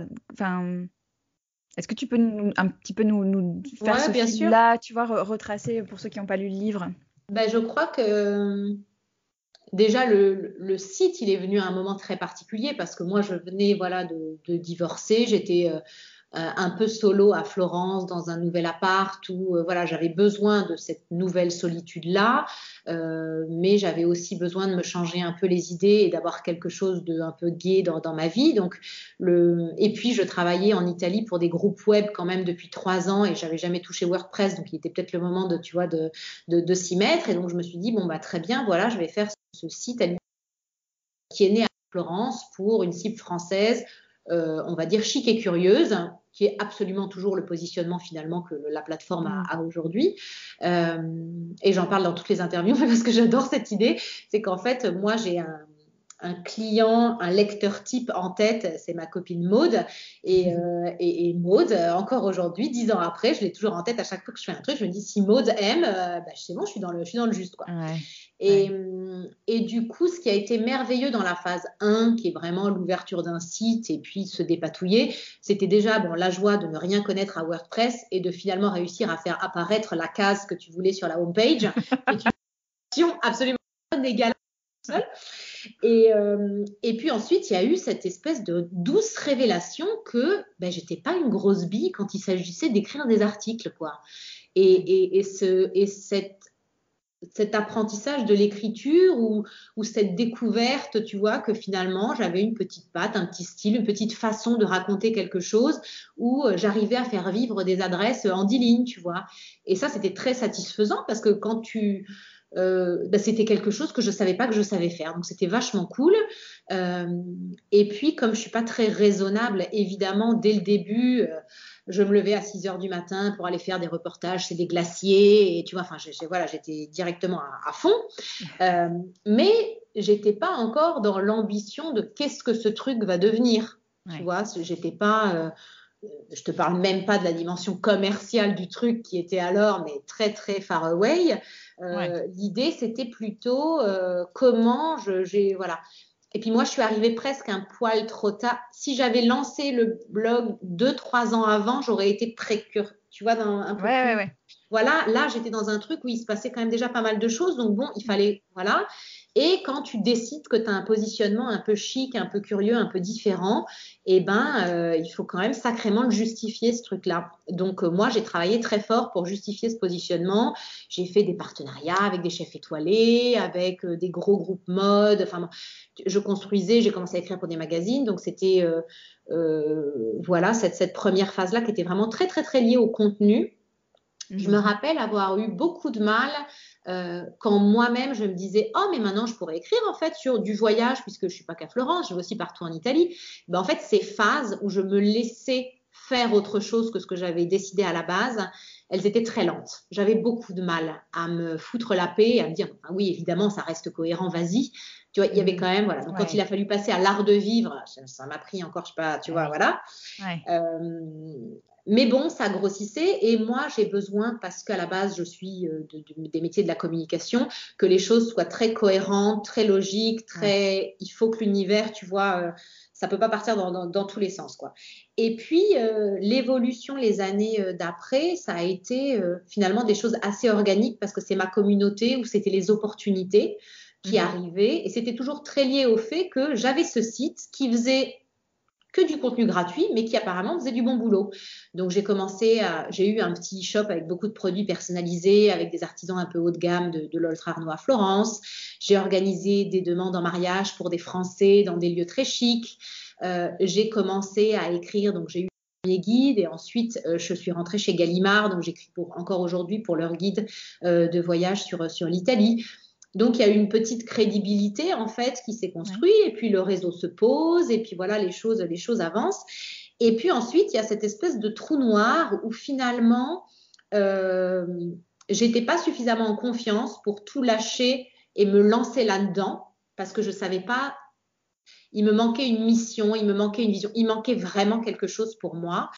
Est-ce que tu peux un petit peu nous faire ce fil-là, tu vois, retracer pour ceux qui n'ont pas lu le livre? Ben, je crois que déjà, le site, il est venu à un moment très particulier parce que moi, je venais voilà, de divorcer. J'étais un peu solo à Florence dans un nouvel appart où voilà, j'avais besoin de cette nouvelle solitude-là, mais j'avais aussi besoin de me changer un peu les idées et d'avoir quelque chose de un peu gai dans ma vie. Donc, et puis, je travaillais en Italie pour des groupes web quand même depuis 3 ans et j'avais jamais touché WordPress, donc il était peut-être le moment de, tu vois, de s'y mettre. Et donc, je me suis dit, bon, bah, très bien, voilà, je vais faire ce site qui est né à Florence pour une cible française, on va dire chic et curieuse, qui est absolument toujours le positionnement finalement que la plateforme a aujourd'hui. Et j'en parle dans toutes les interviews parce que j'adore cette idée. C'est qu'en fait, moi, j'ai un client, un lecteur type en tête, c'est ma copine Maude. Et Maude, encore aujourd'hui, 10 ans après, je l'ai toujours en tête à chaque fois que je fais un truc. Je me dis, si Maude aime, bah, c'est bon, je suis dans le juste, quoi. Ouais. Et du coup, ce qui a été merveilleux dans la phase 1, qui est vraiment l'ouverture d'un site et puis se dépatouiller, c'était déjà bon, la joie de ne rien connaître à WordPress et de finalement réussir à faire apparaître la case que tu voulais sur la homepage, qui est une action absolument inégale. Et puis ensuite, il y a eu cette espèce de douce révélation que ben, j'étais pas une grosse bille quand il s'agissait d'écrire des articles, quoi. Et cet apprentissage de l'écriture ou cette découverte, tu vois, que finalement, j'avais une petite patte, un petit style, une petite façon de raconter quelque chose où j'arrivais à faire vivre des adresses en 10 lignes, tu vois. Et ça, c'était très satisfaisant parce que quand bah, c'était quelque chose que je savais pas que je savais faire. Donc, c'était vachement cool. Et puis, comme je suis pas très raisonnable, évidemment, dès le début, je me levais à 6 heures du matin pour aller faire des reportages, c'est des glaciers, et tu vois, enfin, voilà, j'étais directement à fond. Mais j'étais pas encore dans l'ambition de qu'est-ce que ce truc va devenir. Tu vois, j'étais pas, je te parle même pas de la dimension commerciale du truc qui était alors, mais très très far away. L'idée, c'était plutôt comment voilà. Et puis moi, je suis arrivée presque un poil trop tard. Si j'avais lancé le blog 2-3 ans avant, j'aurais été précurseur. Tu vois, un peu plus. Voilà, là, j'étais dans un truc où il se passait quand même déjà pas mal de choses. Donc bon, il fallait, voilà. Et quand tu décides que tu as un positionnement un peu chic, un peu curieux, un peu différent, eh ben, il faut quand même sacrément le justifier, ce truc-là. Donc moi, j'ai travaillé très fort pour justifier ce positionnement. J'ai fait des partenariats avec des chefs étoilés, avec des gros groupes mode. Enfin, bon, je construisais, j'ai commencé à écrire pour des magazines. Donc c'était voilà cette première phase-là qui était vraiment très, très, très liée au contenu. Je me rappelle avoir eu beaucoup de mal quand moi-même je me disais oh mais maintenant je pourrais écrire en fait sur du voyage puisque je suis pas qu'à Florence, je vais aussi partout en Italie. Ben, en fait ces phases où je me laissais faire autre chose que ce que j'avais décidé à la base, elles étaient très lentes. J'avais beaucoup de mal à me foutre la paix et à me dire ah, oui évidemment ça reste cohérent, vas-y. Tu vois, il y avait quand même voilà. Donc quand il a fallu passer à l'art de vivre, ça m'a pris encore je sais pas, tu vois voilà. Mais bon, ça grossissait et moi, j'ai besoin, parce qu'à la base, je suis des métiers de la communication, que les choses soient très cohérentes, très logiques, il faut que l'univers, tu vois, ça peut pas partir dans tous les sens, quoi. Et puis, l'évolution les années d'après, ça a été finalement des choses assez organiques parce que c'est ma communauté où c'était les opportunités qui arrivaient et c'était toujours très lié au fait que j'avais ce site qui faisait que du contenu gratuit, mais qui apparemment faisait du bon boulot. Donc, j'ai eu un petit shop avec beaucoup de produits personnalisés, avec des artisans un peu haut de gamme de l'Oltre Arnaud à Florence. J'ai organisé des demandes en mariage pour des Français dans des lieux très chics. J'ai commencé à écrire, donc j'ai eu mes guides et ensuite je suis rentrée chez Gallimard, donc j'écris encore aujourd'hui pour leur guide de voyage sur l'Italie. Donc, il y a eu une petite crédibilité, en fait, qui s'est construite. Et puis, le réseau se pose. Et puis, voilà, les choses avancent. Et puis, ensuite, il y a cette espèce de trou noir où, finalement, j'étais pas suffisamment en confiance pour tout lâcher et me lancer là-dedans. Parce que je savais pas... Il me manquait une mission, il me manquait une vision. Il manquait vraiment quelque chose pour moi.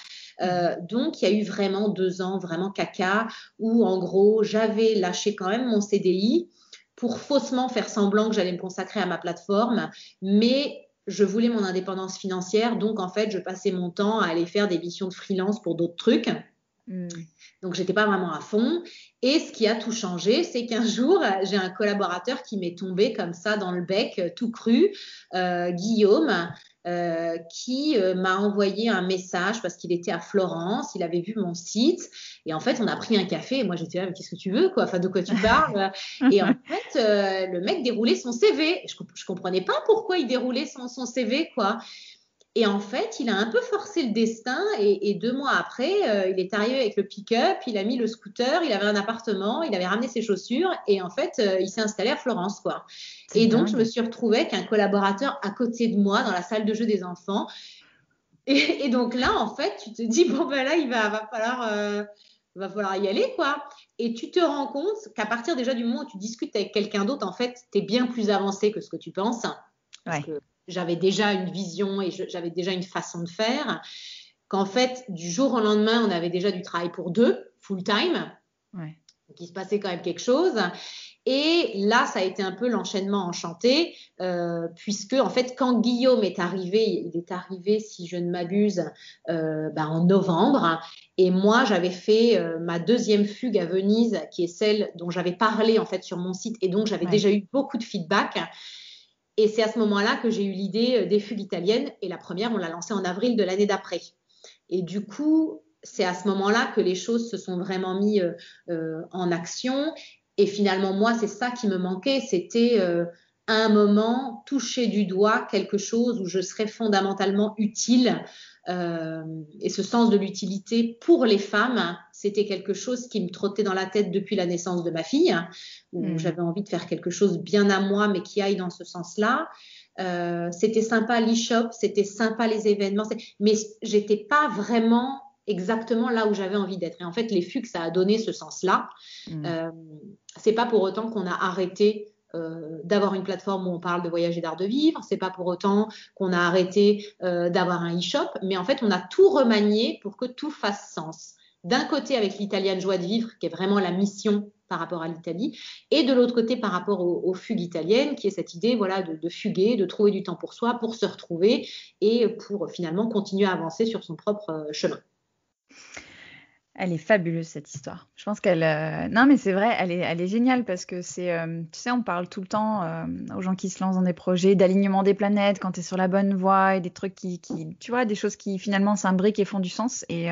Donc, il y a eu vraiment 2 ans, vraiment caca, où, en gros, j'avais lâché quand même mon CDI pour faussement faire semblant que j'allais me consacrer à ma plateforme, mais je voulais mon indépendance financière, donc en fait, je passais mon temps à aller faire des missions de freelance pour d'autres trucs. Donc, j'étais pas vraiment à fond. Et ce qui a tout changé, c'est qu'un jour, j'ai un collaborateur qui m'est tombé comme ça dans le bec, tout cru, Guillaume, qui m'a envoyé un message parce qu'il était à Florence, il avait vu mon site. Et en fait, on a pris un café. Et moi, j'étais là, mais qu'est-ce que tu veux, quoi? Enfin, de quoi tu parles? Et en fait, le mec déroulait son CV. Je comprenais pas pourquoi il déroulait son CV, quoi. Et en fait, il a un peu forcé le destin et 2 mois après, il est arrivé avec le pick-up, il a mis le scooter, il avait un appartement, il avait ramené ses chaussures et en fait, il s'est installé à Florence, quoi. C'est Et donc, je me dingue. suis retrouvée avec un collaborateur à côté de moi dans la salle de jeu des enfants. Et donc là, en fait, tu te dis, bon, ben là, va falloir y aller, quoi. Et tu te rends compte qu'à partir déjà du moment où tu discutes avec quelqu'un d'autre, en fait, tu es bien plus avancé que ce que tu penses. Parce Ouais. que j'avais déjà une vision et j'avais déjà une façon de faire. Qu'en fait, du jour au lendemain, on avait déjà du travail pour 2, full time. Ouais. Donc, il se passait quand même quelque chose. Et là, ça a été un peu l'enchaînement enchanté, puisque en fait, quand Guillaume est arrivé, il est arrivé, si je ne m'abuse, en novembre. Et moi, j'avais fait ma deuxième fugue à Venise, qui est celle dont j'avais parlé en fait sur mon site, et donc j'avais Ouais. déjà eu beaucoup de feedback. Et c'est à ce moment-là que j'ai eu l'idée des fugues italiennes. Et la première, on l'a lancée en avril de l'année d'après. Et du coup, c'est à ce moment-là que les choses se sont vraiment mis en action. Et finalement, moi, c'est ça qui me manquait. C'était à un moment toucher du doigt quelque chose où je serais fondamentalement utile. Et ce sens de l'utilité pour les femmes, c'était quelque chose qui me trottait dans la tête depuis la naissance de ma fille, où j'avais envie de faire quelque chose bien à moi, mais qui aille dans ce sens-là. C'était sympa l'e-shop, c'était sympa les événements, mais j'étais pas vraiment exactement là où j'avais envie d'être. Et en fait, les fugues, ça a donné ce sens-là. C'est pas pour autant qu'on a arrêté d'avoir une plateforme où on parle de voyage et d'art de vivre. C'est pas pour autant qu'on a arrêté d'avoir un e-shop, mais en fait, on a tout remanié pour que tout fasse sens. D'un côté, avec l'Italienne Joie de Vivre, qui est vraiment la mission par rapport à l'Italie, et de l'autre côté, par rapport aux fugues italiennes, qui est cette idée voilà, de fuguer, de trouver du temps pour soi, pour se retrouver et pour finalement continuer à avancer sur son propre chemin. Elle est fabuleuse cette histoire. Je pense qu'elle... Non mais c'est vrai, elle est géniale parce que c'est... tu sais, on parle tout le temps aux gens qui se lancent dans des projets d'alignement des planètes quand tu es sur la bonne voie et des trucs qui... Tu vois, des choses qui finalement s'imbriquent et font du sens. Et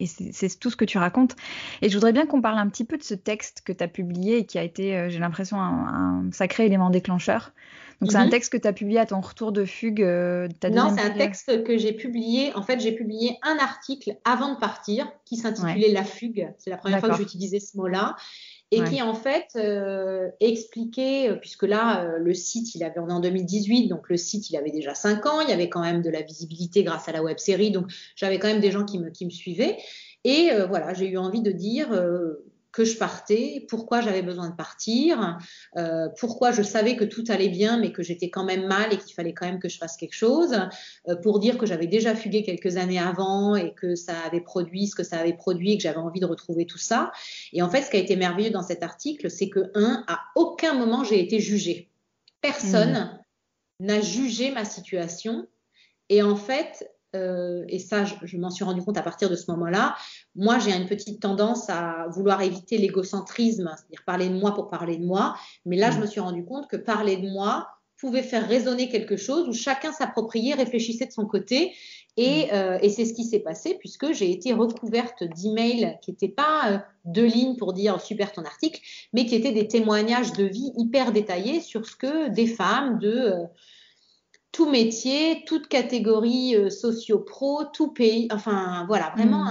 c'est tout ce que tu racontes. Et je voudrais bien qu'on parle un petit peu de ce texte que tu as publié et qui a été, j'ai l'impression, un sacré élément déclencheur. Donc c'est un texte que tu as publié à ton retour de fugue. T'as Non, donné un c'est un petit... texte que j'ai publié. En fait, j'ai publié un article avant de partir qui Ouais, s'intitulait La fugue. C'est la première fois que d'accord. j'utilisais ce mot-là. Et Ouais. qui en fait expliquait, puisque là, le site, on est en 2018, donc le site, il avait déjà 5 ans. Il y avait quand même de la visibilité grâce à la web série. Donc, j'avais quand même des gens qui me suivaient. Et voilà, j'ai eu envie de dire que je partais, pourquoi j'avais besoin de partir, pourquoi je savais que tout allait bien, mais que j'étais quand même mal et qu'il fallait quand même que je fasse quelque chose, pour dire que j'avais déjà fugué quelques années avant et que ça avait produit ce que ça avait produit et que j'avais envie de retrouver tout ça. Et en fait, ce qui a été merveilleux dans cet article, c'est que, à aucun moment j'ai été jugée. Personne n'a jugé ma situation. Et en fait, et ça, je m'en suis rendu compte à partir de ce moment-là, moi, j'ai une petite tendance à vouloir éviter l'égocentrisme, c'est-à-dire parler de moi pour parler de moi. Mais là, je me suis rendu compte que parler de moi pouvait faire résonner quelque chose où chacun s'appropriait, réfléchissait de son côté. Et c'est ce qui s'est passé puisque j'ai été recouverte d'emails qui n'étaient pas 2 lignes pour dire oh, super ton article, mais qui étaient des témoignages de vie hyper détaillés sur ce que des femmes de tout métier, toute catégorie socio-pro, tout pays, enfin voilà, vraiment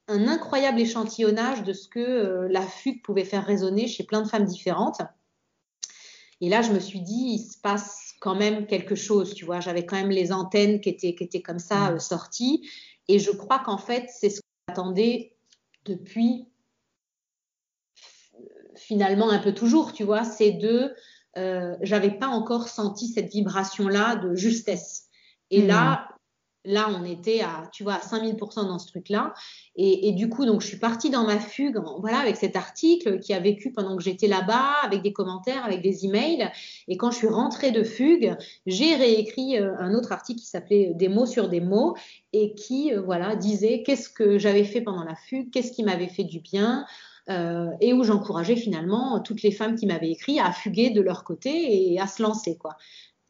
un incroyable échantillonnage de ce que la fugue pouvait faire résonner chez plein de femmes différentes. Et là, je me suis dit, il se passe quand même quelque chose, tu vois. J'avais quand même les antennes qui étaient comme ça sorties. Et je crois qu'en fait, c'est ce qu'on attendait depuis finalement un peu toujours, tu vois. J'avais pas encore senti cette vibration-là de justesse. Et là, là, on était à 5000% dans ce truc-là. Et du coup, donc, je suis partie dans ma fugue, voilà, avec cet article qui a vécu pendant que j'étais là-bas, avec des commentaires, avec des emails. Et quand je suis rentrée de fugue, j'ai réécrit un autre article qui s'appelait Des mots sur des mots et qui, voilà, disait qu'est-ce que j'avais fait pendant la fugue, qu'est-ce qui m'avait fait du bien. Et où j'encourageais finalement toutes les femmes qui m'avaient écrit à fuguer de leur côté et à se lancer, quoi.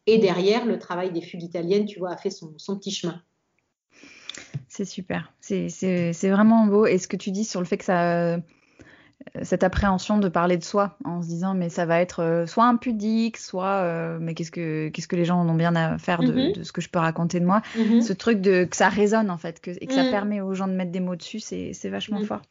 Et derrière, le travail des fugues italiennes, tu vois, a fait son petit chemin. C'est super. C'est vraiment beau. Et ce que tu dis sur le fait que cette appréhension de parler de soi en se disant mais ça va être soit impudique, soit mais qu'est-ce que les gens en ont bien à faire de ce que je peux raconter de moi. Ce truc que ça résonne en fait et que ça permet aux gens de mettre des mots dessus, c'est vachement fort.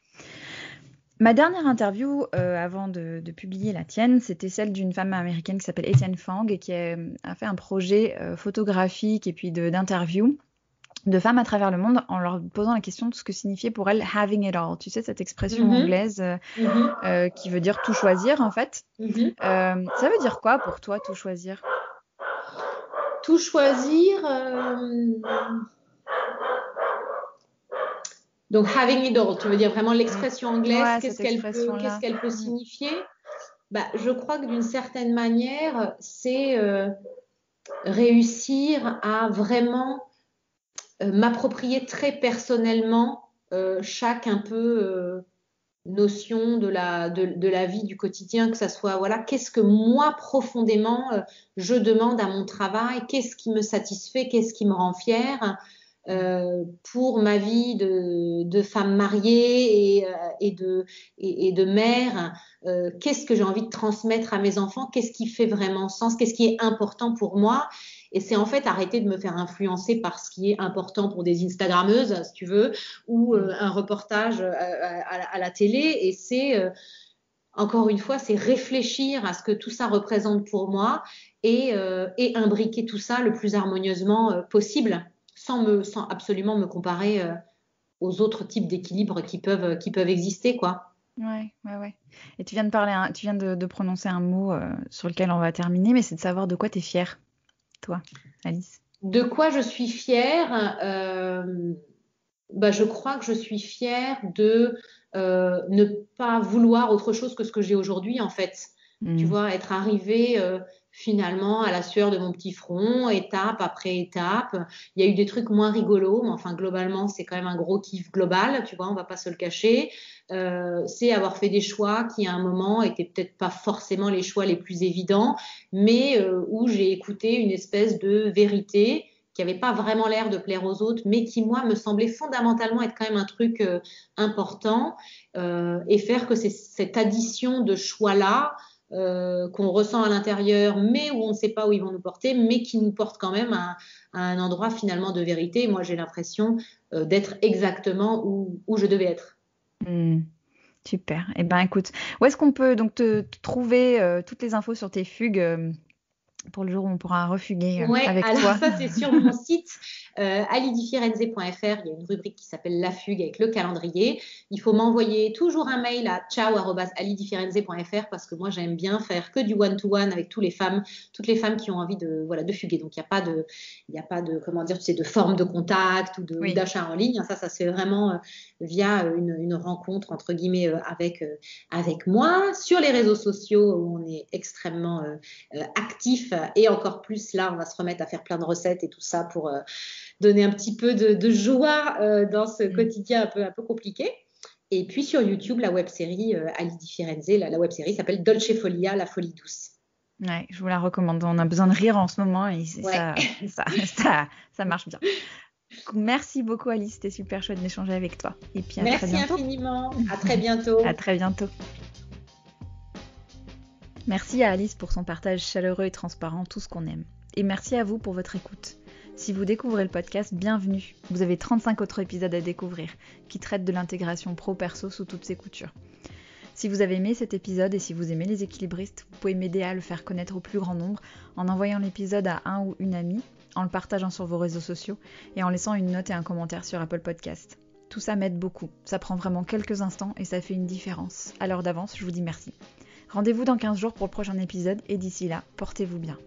Ma dernière interview avant de publier la tienne, c'était celle d'une femme américaine qui s'appelle Etienne Fang et qui a fait un projet photographique et puis d'interview de femmes à travers le monde en leur posant la question de ce que signifiait pour elles having it all. Tu sais, cette expression anglaise qui veut dire tout choisir en fait. Ça veut dire quoi pour toi, tout choisir? Tout choisir... Donc, having it all, tu veux dire vraiment l'expression anglaise, Ouais, qu'est-ce qu'elle peut signifier? Je crois que d'une certaine manière, c'est réussir à vraiment m'approprier très personnellement chaque un peu notion de la vie du quotidien, que ça soit, voilà, qu'est-ce que moi profondément je demande à mon travail, qu'est-ce qui me satisfait, qu'est-ce qui me rend fière. Pour ma vie de femme mariée et de mère, qu'est-ce que j'ai envie de transmettre à mes enfants, qu'est-ce qui fait vraiment sens, qu'est-ce qui est important pour moi. Et c'est en fait arrêter de me faire influencer par ce qui est important pour des Instagrammeuses, si tu veux, ou un reportage à la télé. Et c'est, encore une fois, c'est réfléchir à ce que tout ça représente pour moi et imbriquer tout ça le plus harmonieusement possible, sans absolument me comparer aux autres types d'équilibres qui peuvent exister, quoi. Ouais. Et tu viens de prononcer un mot sur lequel on va terminer, mais c'est de savoir de quoi tu es fière, toi, Alice. De quoi je suis fière? Je crois que je suis fière de ne pas vouloir autre chose que ce que j'ai aujourd'hui, en fait. Tu vois, être arrivée finalement à la sueur de mon petit front, étape après étape. Il y a eu des trucs moins rigolos, mais enfin, globalement, c'est quand même un gros kiff global, tu vois, on va pas se le cacher. C'est avoir fait des choix qui, à un moment, étaient peut-être pas forcément les choix les plus évidents, mais où j'ai écouté une espèce de vérité qui n'avait pas vraiment l'air de plaire aux autres, mais qui, moi, me semblait fondamentalement être quand même un truc important, et faire que c'est cette addition de choix-là qu'on ressent à l'intérieur, mais où on ne sait pas où ils vont nous porter, mais qui nous portent quand même à un endroit finalement de vérité. Moi, j'ai l'impression d'être exactement où je devais être. Super. Eh ben, écoute, où est-ce qu'on peut donc te trouver toutes les infos sur tes fugues pour le jour où on pourra refuguer avec toi? Ça, c'est sur mon site alidiffirenze.fr. Il y a une rubrique qui s'appelle La Fugue avec le calendrier. Il faut m'envoyer toujours un mail à ciao@alidiffirenze.fr parce que moi, j'aime bien faire que du one-to-one avec toutes les femmes qui ont envie de fuguer. Donc, il n'y a pas de, comment dire, tu sais, de forme de contact ou d'achat en ligne. Ça se fait vraiment via une rencontre, entre guillemets, avec moi. Sur les réseaux sociaux, où on est extrêmement actif. Et encore plus, là, on va se remettre à faire plein de recettes et tout ça pour donner un petit peu de joie dans ce quotidien un peu compliqué. Et puis sur YouTube, la web-série Ali di Firenze, la web-série s'appelle Dolce Folia, la folie douce. Ouais, je vous la recommande. On a besoin de rire en ce moment et ça marche bien. Merci beaucoup, Alice. C'était super chouette d'échanger avec toi. Et puis Merci très bientôt. Infiniment. À très bientôt. À très bientôt. Merci à Alice pour son partage chaleureux et transparent, tout ce qu'on aime. Et merci à vous pour votre écoute. Si vous découvrez le podcast, bienvenue. Vous avez 35 autres épisodes à découvrir qui traitent de l'intégration pro-perso sous toutes ses coutures. Si vous avez aimé cet épisode et si vous aimez les équilibristes, vous pouvez m'aider à le faire connaître au plus grand nombre en envoyant l'épisode à un ou une amie, en le partageant sur vos réseaux sociaux et en laissant une note et un commentaire sur Apple Podcast. Tout ça m'aide beaucoup. Ça prend vraiment quelques instants et ça fait une différence. Alors d'avance, je vous dis merci. Rendez-vous dans 15 jours pour le prochain épisode et d'ici là, portez-vous bien.